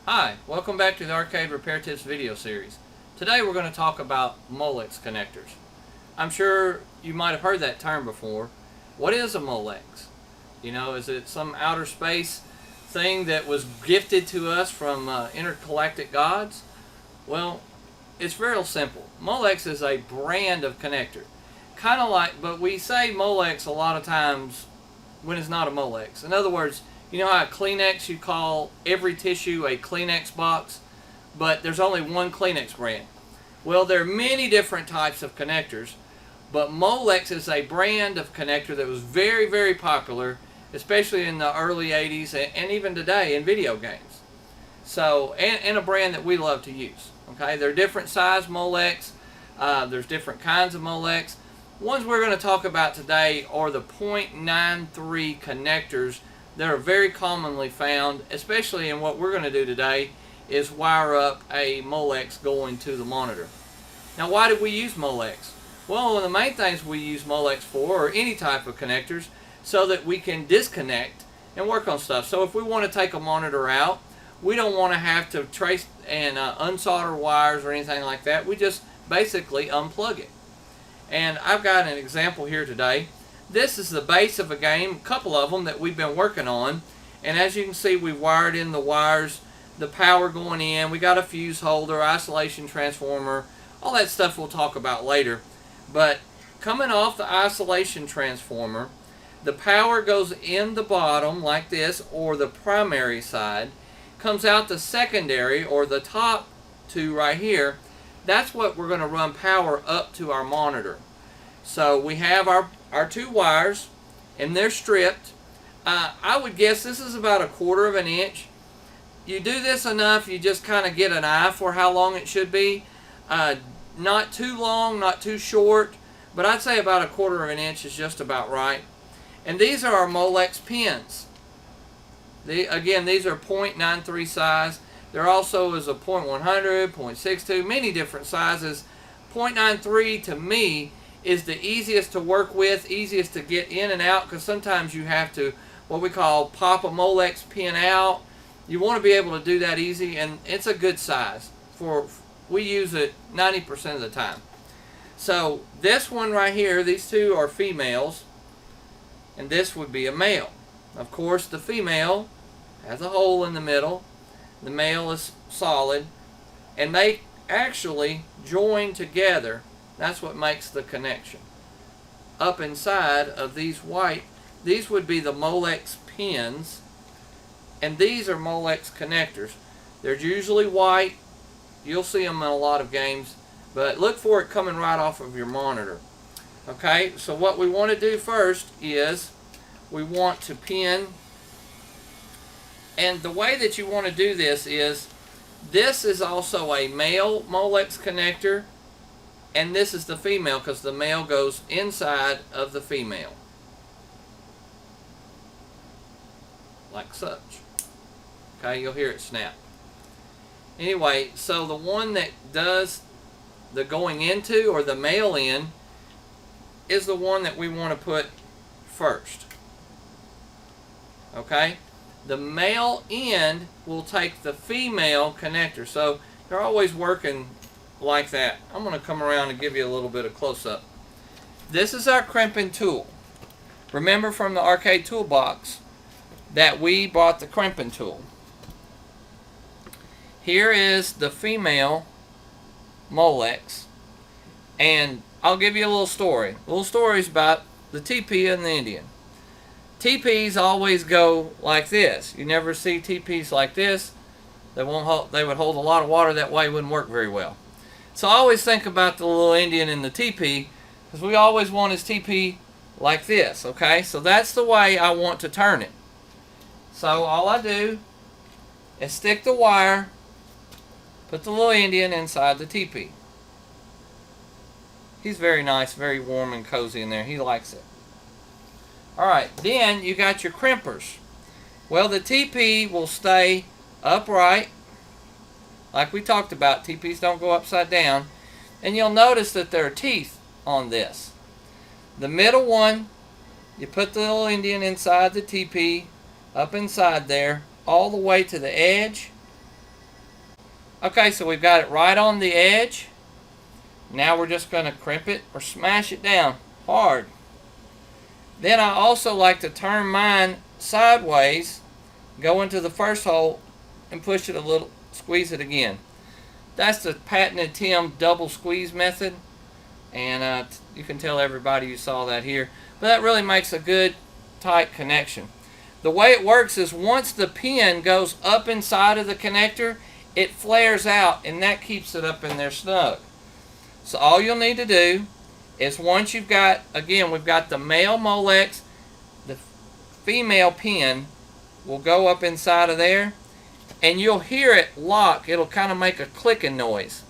Hi, welcome back to the Arcade Repair Tips video series. Today we're going to talk about Molex connectors. I'm sure you might have heard that term before. What is a Molex? Is it some outer space thing that was gifted to us from intergalactic gods? Well, it's very simple. Molex is a brand of connector. But we say Molex a lot of times when it's not a Molex. In other words, you know how a Kleenex, you call every tissue a Kleenex box, but there's only one Kleenex brand. Well, there are many different types of connectors, but Molex is a brand of connector that was very, very popular, especially in the early 80s and even today in video games. So, and a brand that we love to use. Okay, there are different size Molex. There's different kinds of Molex. Ones we're going to talk about today are the .93 connectors that are very commonly found, especially in what we're going to do today is wire up a Molex going to the monitor. Now, why did we use Molex? Well, one of the main things we use Molex for, or any type of connectors, so that we can disconnect and work on stuff. So if we want to take a monitor out, we don't want to have to trace and unsolder wires or anything like that. We just basically unplug it. And I've got an example here today. This is the base of a game, a couple of them that we've been working on. And as you can see, we've wired in the wires, the power going in. We got a fuse holder, isolation transformer, all that stuff we'll talk about later. But coming off the isolation transformer, the power goes in the bottom like this, or the primary side, comes out the secondary, or the top two right here. That's what we're going to run power up to our monitor. So we have our two wires, and they're stripped. I would guess this is about 1/4 of an inch. You do this enough, you just kind of get an eye for how long it should be. Not too long, not too short, but I'd say about 1/4 of an inch is just about right. And these are our Molex pins. Again, these are .93 size. There also is a .100, .62, many different sizes. .93 to me is the easiest to work with, easiest to get in and out, because sometimes you have to, what we call, pop a Molex pin out. You want to be able to do that easy, and it's a good size. We use it 90% of the time. So this one right here, these two are females, and this would be a male. Of course, the female has a hole in the middle. The male is solid, and they actually join together. That's what makes the connection. Up inside of these white, these would be the Molex pins, and these are Molex connectors. They're usually white. You'll see them in a lot of games, but look for it coming right off of your monitor. Okay, so what we want to do first is we want to pin, and the way that you want to do this is also a male Molex connector, and this is the female, because the male goes inside of the female. Like such. Okay, you'll hear it snap. Anyway, so the one that does the going into, or the male in, is the one that we want to put first. Okay? The male end will take the female connector. So they're always working like that. I'm going to come around and give you a little bit of close-up. This is our crimping tool. Remember from the arcade toolbox that we bought the crimping tool. Here is the female Molex, and I'll give you a little story. A little story is about the TP and the Indian. TPs always go like this. You never see TPs like this. They would hold a lot of water. That way it wouldn't work very well. So I always think about the little Indian in the TP, because we always want his TP like this. Okay, so that's the way I want to turn it. So all I do is stick the wire, put the little Indian inside the TP. He's very nice, very warm and cozy in there. He likes it. Alright, then you got your crimpers. Well, the TP will stay upright. Like we talked about, TPs don't go upside down. And you'll notice that there are teeth on this. The middle one, you put the little Indian inside the TP, up inside there, all the way to the edge, Okay, so we've got it right on the edge. Now we're just going to crimp it or smash it down hard. Then I also like to turn mine sideways, go into the first hole, and push it a little, squeeze it again. That's the patented Tim double squeeze method, and you can tell everybody you saw that here. But that really makes a good tight connection. The way it works is once the pin goes up inside of the connector, it flares out, and that keeps it up in there snug. So all you'll need to do is once you've got, again, we've got the male Molex, the female pin will go up inside of there, and you'll hear it lock. It'll kind of make a clicking noise,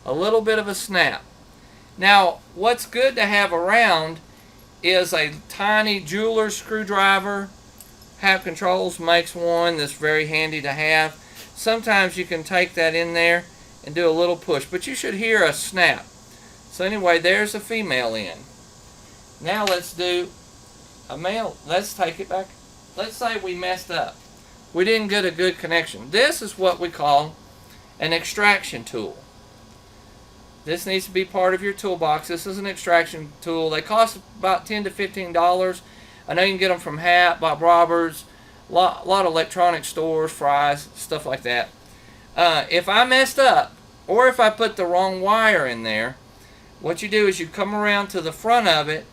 a little bit of a snap. Now, what's good to have around is a tiny jeweler's screwdriver. Have Controls makes one that's very handy to have. Sometimes you can take that in there and do a little push, but you should hear a snap. So anyway, there's a female in. Now let's do a male. Let's take it back. Let's say we messed up. We didn't get a good connection. This is what we call an extraction tool. This needs to be part of your toolbox. This is an extraction tool. They cost about $10 to $15. I know you can get them from Hat, Bob Roberts, a lot of electronic stores, Fry's, stuff like that. If I messed up, or if I put the wrong wire in there, what you do is you come around to the front of it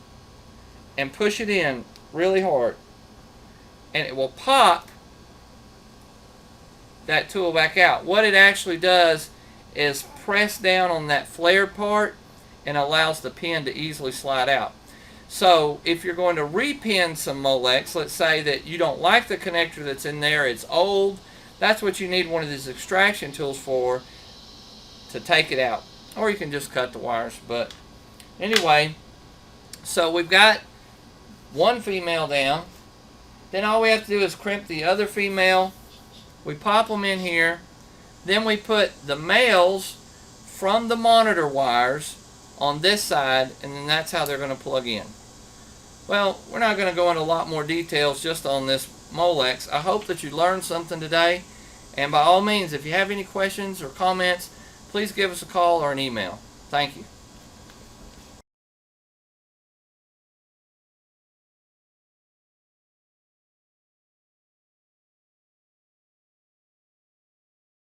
and push it in really hard, and it will pop that tool back out. What it actually does is press down on that flared part and allows the pin to easily slide out. So if you're going to repin some Molex, let's say that you don't like the connector that's in there, it's old, that's what you need one of these extraction tools for, to take it out. Or you can just cut the wires. But anyway, so we've got one female down. Then all we have to do is crimp the other female. We pop them in here. Then we put the males from the monitor wires on this side, and then that's how they're going to plug in. Well, we're not going to go into a lot more details just on this Molex. I hope that you learned something today, and by all means, if you have any questions or comments, please give us a call or an email. Thank you.